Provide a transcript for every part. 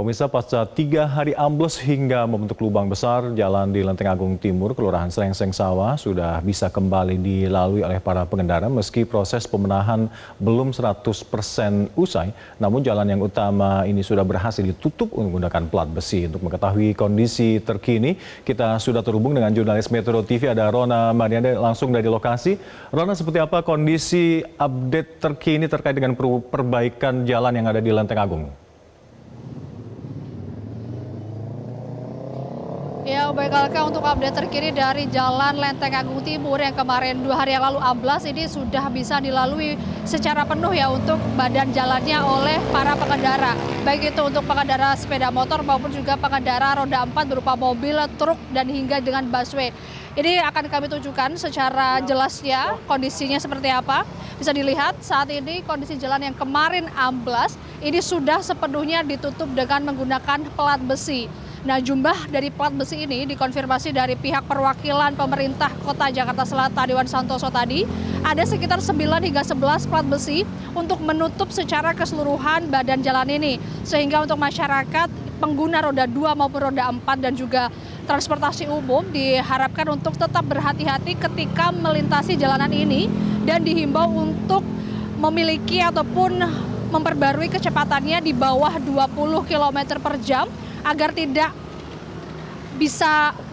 Pemirsa, pasca 3 hari ambles hingga membentuk lubang besar, jalan di Lenteng Agung Timur, Kelurahan Srengseng Sawah sudah bisa kembali dilalui oleh para pengendara meski proses pemenahan belum 100% usai. Namun jalan yang utama ini sudah berhasil ditutup menggunakan plat besi. Untuk mengetahui kondisi terkini, kita sudah terhubung dengan jurnalis Metro TV, ada Rona Mariana langsung dari lokasi. Rona, seperti apa kondisi update terkini terkait dengan perbaikan jalan yang ada di Lenteng Agung? Ya, baik Alka, untuk update terkini dari Jalan Lenteng Agung Timur yang kemarin 2 hari yang lalu amblas ini sudah bisa dilalui secara penuh ya untuk badan jalannya oleh para pengendara. Baik itu untuk pengendara sepeda motor maupun juga pengendara roda 4 berupa mobil, truk, dan hingga dengan busway. Ini akan kami tunjukkan secara jelasnya kondisinya seperti apa. Bisa dilihat saat ini kondisi jalan yang kemarin amblas ini sudah sepenuhnya ditutup dengan menggunakan plat besi. Nah, jumlah dari plat besi ini dikonfirmasi dari pihak perwakilan pemerintah Kota Jakarta Selatan Dewan Santoso tadi, ada sekitar 9 hingga 11 plat besi untuk menutup secara keseluruhan badan jalan ini. Sehingga untuk masyarakat pengguna roda 2 maupun roda 4 dan juga transportasi umum diharapkan untuk tetap berhati-hati ketika melintasi jalanan ini dan dihimbau untuk memiliki ataupun memperbarui kecepatannya di bawah 20 km per jam agar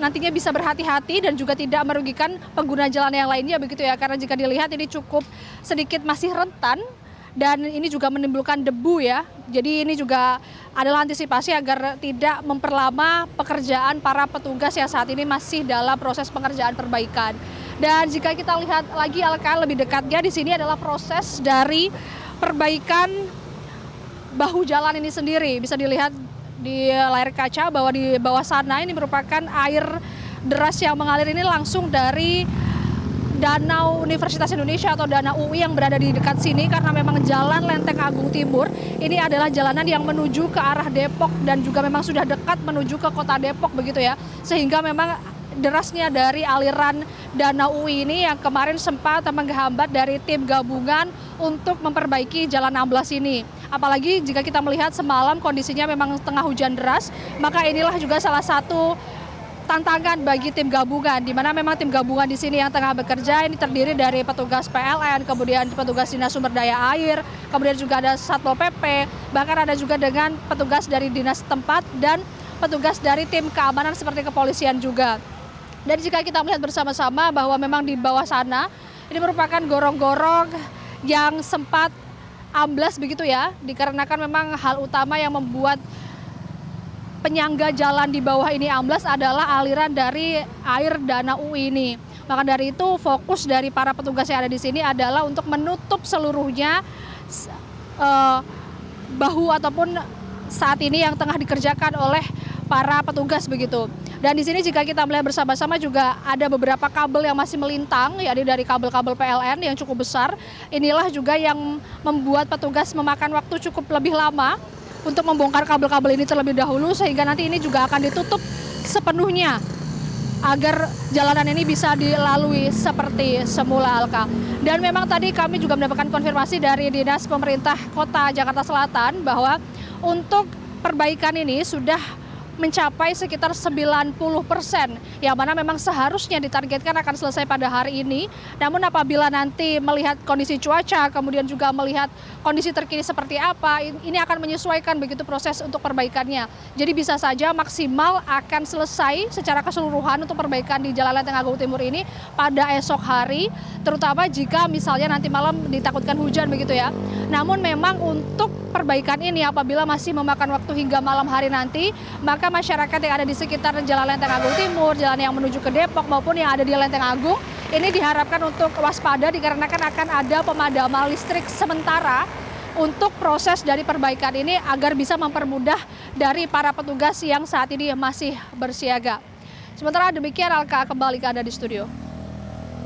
nantinya bisa berhati-hati dan juga tidak merugikan pengguna jalan yang lainnya begitu ya, karena jika dilihat ini cukup sedikit masih rentan dan ini juga menimbulkan debu ya. Jadi ini juga adalah antisipasi agar tidak memperlama pekerjaan para petugas yang saat ini masih dalam proses pengerjaan perbaikan. Dan jika kita lihat lagi Alka, lebih dekatnya di sini adalah proses dari perbaikan bahu jalan ini sendiri. Bisa dilihat di layar kaca bahwa di bawah sana ini merupakan air deras yang mengalir ini langsung dari Danau Universitas Indonesia atau Danau UI yang berada di dekat sini, karena memang jalan Lenteng Agung Timur ini adalah jalanan yang menuju ke arah Depok dan juga memang sudah dekat menuju ke kota Depok begitu ya, sehingga memang derasnya dari aliran Danau UI ini yang kemarin sempat menghambat dari tim gabungan untuk memperbaiki jalan amblas ini. Apalagi jika kita melihat semalam kondisinya memang tengah hujan deras, maka inilah juga salah satu tantangan bagi tim gabungan, di mana memang tim gabungan di sini yang tengah bekerja ini terdiri dari petugas PLN, kemudian petugas Dinas Sumber Daya Air, kemudian juga ada Satpol PP, bahkan ada juga dengan petugas dari dinas tempat dan petugas dari tim keamanan seperti kepolisian juga. Dan jika kita melihat bersama-sama bahwa memang di bawah sana ini merupakan gorong-gorong yang sempat amblas begitu ya, dikarenakan memang hal utama yang membuat penyangga jalan di bawah ini amblas adalah aliran dari air Danau UI ini. Maka dari itu fokus dari para petugas yang ada di sini adalah untuk menutup seluruhnya bahu ataupun saat ini yang tengah dikerjakan oleh para petugas begitu. Dan di sini jika kita melihat bersama-sama juga ada beberapa kabel yang masih melintang, yakni dari kabel-kabel PLN yang cukup besar. Inilah juga yang membuat petugas memakan waktu cukup lebih lama untuk membongkar kabel-kabel ini terlebih dahulu, sehingga nanti ini juga akan ditutup sepenuhnya agar jalanan ini bisa dilalui seperti semula, Alka. Dan memang tadi kami juga mendapatkan konfirmasi dari Dinas Pemerintah Kota Jakarta Selatan bahwa untuk perbaikan ini sudah mencapai sekitar 90%, yang mana memang seharusnya ditargetkan akan selesai pada hari ini. Namun apabila nanti melihat kondisi cuaca, kemudian juga melihat kondisi terkini seperti apa, ini akan menyesuaikan begitu proses untuk perbaikannya. Jadi bisa saja maksimal akan selesai secara keseluruhan untuk perbaikan di Jalan Lenteng Agung Timur ini pada esok hari, terutama jika misalnya nanti malam ditakutkan hujan begitu ya. Namun memang untuk perbaikan ini apabila masih memakan waktu hingga malam hari nanti, maka masyarakat yang ada di sekitar Jalan Lenteng Agung Timur, jalan yang menuju ke Depok maupun yang ada di Lenteng Agung, ini diharapkan untuk waspada dikarenakan akan ada pemadaman listrik sementara untuk proses dari perbaikan ini agar bisa mempermudah dari para petugas yang saat ini masih bersiaga. Sementara demikian, Alka, kembali ke Anda di studio.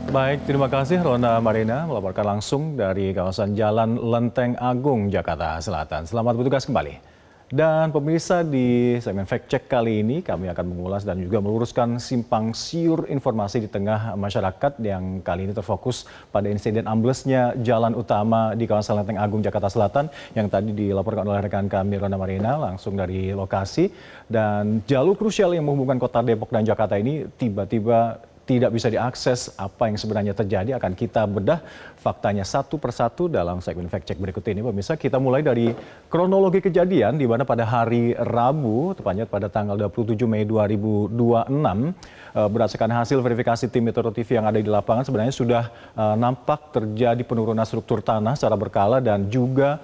Baik, terima kasih Rona Marina melaporkan langsung dari kawasan Jalan Lenteng Agung, Jakarta Selatan. Selamat bertugas kembali. Dan pemirsa, di segmen Fact Check kali ini kami akan mengulas dan juga meluruskan simpang siur informasi di tengah masyarakat yang kali ini terfokus pada insiden amblesnya jalan utama di kawasan Lenteng Agung, Jakarta Selatan yang tadi dilaporkan oleh rekan kami Rona Marina langsung dari lokasi. Dan jalur krusial yang menghubungkan kota Depok dan Jakarta ini tiba-tiba tidak bisa diakses. Apa yang sebenarnya terjadi akan kita bedah faktanya satu persatu dalam segmen Fact Check berikut ini. Pemirsa, kita mulai dari kronologi kejadian di mana pada hari Rabu, tepatnya pada tanggal 27 Mei 2026, berdasarkan hasil verifikasi tim Metro TV yang ada di lapangan, sebenarnya sudah nampak terjadi penurunan struktur tanah secara berkala dan juga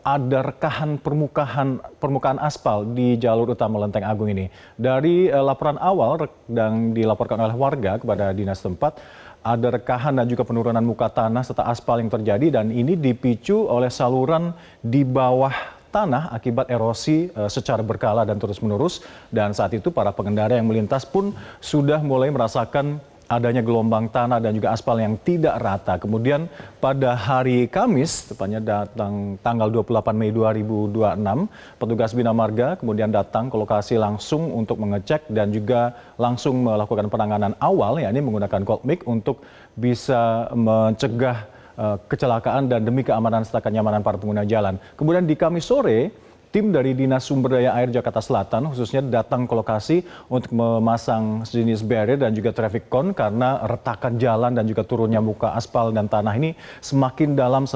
ada rekahan permukaan aspal di jalur utama Lenteng Agung ini. Dari laporan awal yang dilaporkan oleh warga kepada dinas tempat, ada rekahan dan juga penurunan muka tanah serta aspal yang terjadi, dan ini dipicu oleh saluran di bawah tanah akibat erosi secara berkala dan terus-menerus. Dan saat itu para pengendara yang melintas pun sudah mulai merasakan adanya gelombang tanah dan juga aspal yang tidak rata. Kemudian pada hari Kamis, tepatnya datang tanggal 28 Mei 2026, petugas Bina Marga kemudian datang ke lokasi langsung untuk mengecek dan juga langsung melakukan penanganan awal, yakni menggunakan cold mic untuk bisa mencegah kecelakaan dan demi keamanan serta kenyamanan para pengguna jalan. Kemudian di Kamis sore, tim dari Dinas Sumber Daya Air Jakarta Selatan khususnya datang ke lokasi untuk memasang sejenis barrier dan juga traffic cone karena retakan jalan dan juga turunnya muka aspal dan tanah ini semakin dalam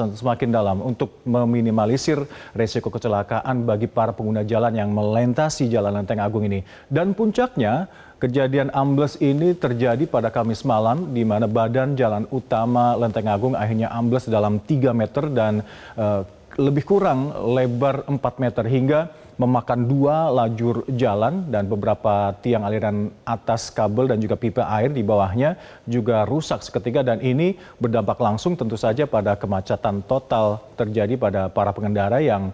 untuk meminimalisir resiko kecelakaan bagi para pengguna jalan yang melintasi jalan Lenteng Agung ini. Dan puncaknya, kejadian ambles ini terjadi pada Kamis malam di mana badan jalan utama Lenteng Agung akhirnya ambles dalam 3 meter dan lebih kurang lebar 4 meter hingga memakan 2 lajur jalan, dan beberapa tiang aliran atas kabel dan juga pipa air di bawahnya juga rusak seketika, dan ini berdampak langsung tentu saja pada kemacetan total terjadi pada para pengendara yang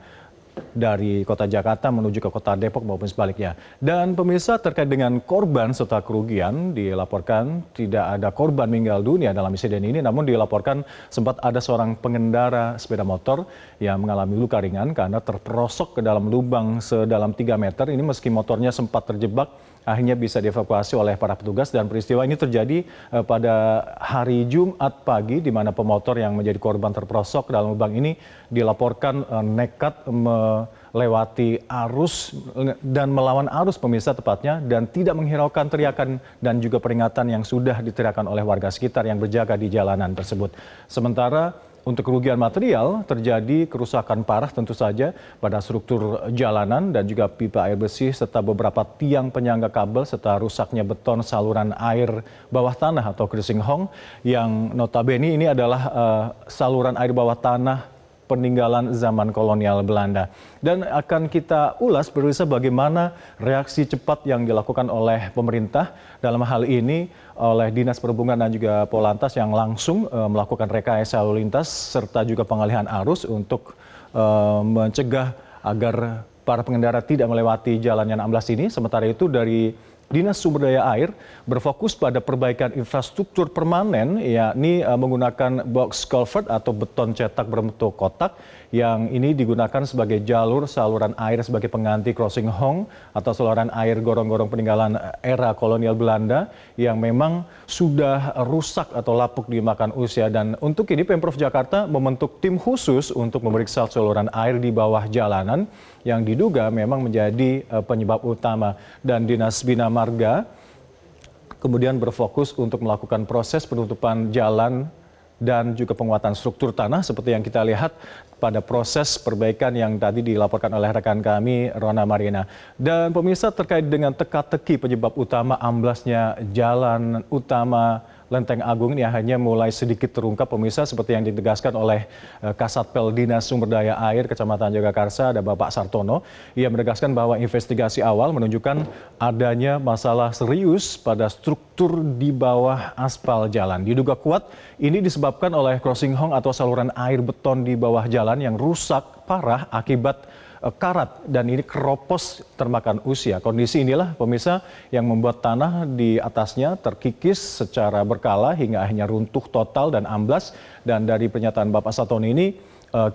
dari kota Jakarta menuju ke kota Depok maupun sebaliknya. Dan pemirsa, terkait dengan korban serta kerugian, dilaporkan tidak ada korban meninggal dunia dalam insiden ini, namun dilaporkan sempat ada seorang pengendara sepeda motor yang mengalami luka ringan karena terperosok ke dalam lubang sedalam 3 meter. Ini meski motornya sempat terjebak, akhirnya bisa dievakuasi oleh para petugas. Dan peristiwa ini terjadi pada hari Jumat pagi di mana pemotor yang menjadi korban terperosok ke dalam lubang ini dilaporkan nekat melewati arus dan melawan arus, pemirsa, tepatnya, dan tidak menghiraukan teriakan dan juga peringatan yang sudah diteriakkan oleh warga sekitar yang berjaga di jalanan tersebut. Sementara untuk kerugian material, terjadi kerusakan parah tentu saja pada struktur jalanan dan juga pipa air bersih serta beberapa tiang penyangga kabel serta rusaknya beton saluran air bawah tanah atau Cruising Hong yang notabene ini adalah saluran air bawah tanah peninggalan zaman kolonial Belanda. Dan akan kita ulas berusaha bagaimana reaksi cepat yang dilakukan oleh pemerintah dalam hal ini oleh Dinas Perhubungan dan juga Polantas yang langsung melakukan rekayasa lalu lintas serta juga pengalihan arus untuk mencegah agar para pengendara tidak melewati jalan yang amblas ini. Sementara itu dari Dinas Sumber Daya Air berfokus pada perbaikan infrastruktur permanen, yakni menggunakan box culvert atau beton cetak berbentuk kotak yang ini digunakan sebagai jalur saluran air sebagai pengganti Cruising Hong atau saluran air gorong-gorong peninggalan era kolonial Belanda yang memang sudah rusak atau lapuk dimakan usia. Dan untuk ini Pemprov Jakarta membentuk tim khusus untuk memeriksa saluran air di bawah jalanan yang diduga memang menjadi penyebab utama. Dan Dinas Bina Marga kemudian berfokus untuk melakukan proses penutupan jalan dan juga penguatan struktur tanah seperti yang kita lihat pada proses perbaikan yang tadi dilaporkan oleh rekan kami Rona Marina. Dan pemirsa, terkait dengan teka-teki penyebab utama amblasnya jalan utama Lenteng Agung ini hanya mulai sedikit terungkap, pemirsa, seperti yang ditegaskan oleh Kasatpel Dinas Sumber Daya Air Kecamatan Jagakarsa, ada Bapak Sartono. Ia menegaskan bahwa investigasi awal menunjukkan adanya masalah serius pada struktur di bawah aspal jalan. Diduga kuat ini disebabkan oleh Cruising Hong atau saluran air beton di bawah jalan yang rusak parah akibat karat dan ini keropos termakan usia. Kondisi inilah, pemirsa, yang membuat tanah di atasnya terkikis secara berkala hingga akhirnya runtuh total dan amblas. Dan dari pernyataan Bapak Sartono ini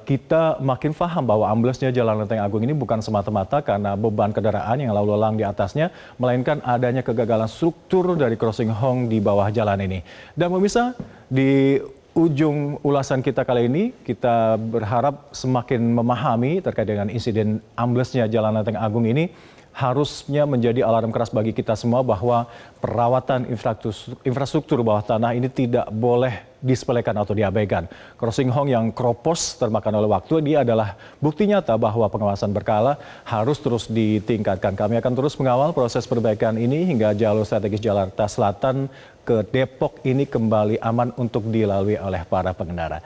kita makin paham bahwa amblesnya Jalan Lenteng Agung ini bukan semata-mata karena beban kendaraan yang lalu lalang di atasnya, melainkan adanya kegagalan struktur dari crossing Hong di bawah jalan ini. Dan pemirsa, di ujung ulasan kita kali ini, kita berharap semakin memahami terkait dengan insiden amblesnya Jalan Lenteng Agung ini, harusnya menjadi alarm keras bagi kita semua bahwa perawatan infrastruktur bawah tanah ini tidak boleh disepelekan atau diabaikan. Crossing Hong yang kropos termakan oleh waktu, ini adalah bukti nyata bahwa pengawasan berkala harus terus ditingkatkan. Kami akan terus mengawal proses perbaikan ini hingga jalur strategis Jakarta Selatan ke Depok ini kembali aman untuk dilalui oleh para pengendara.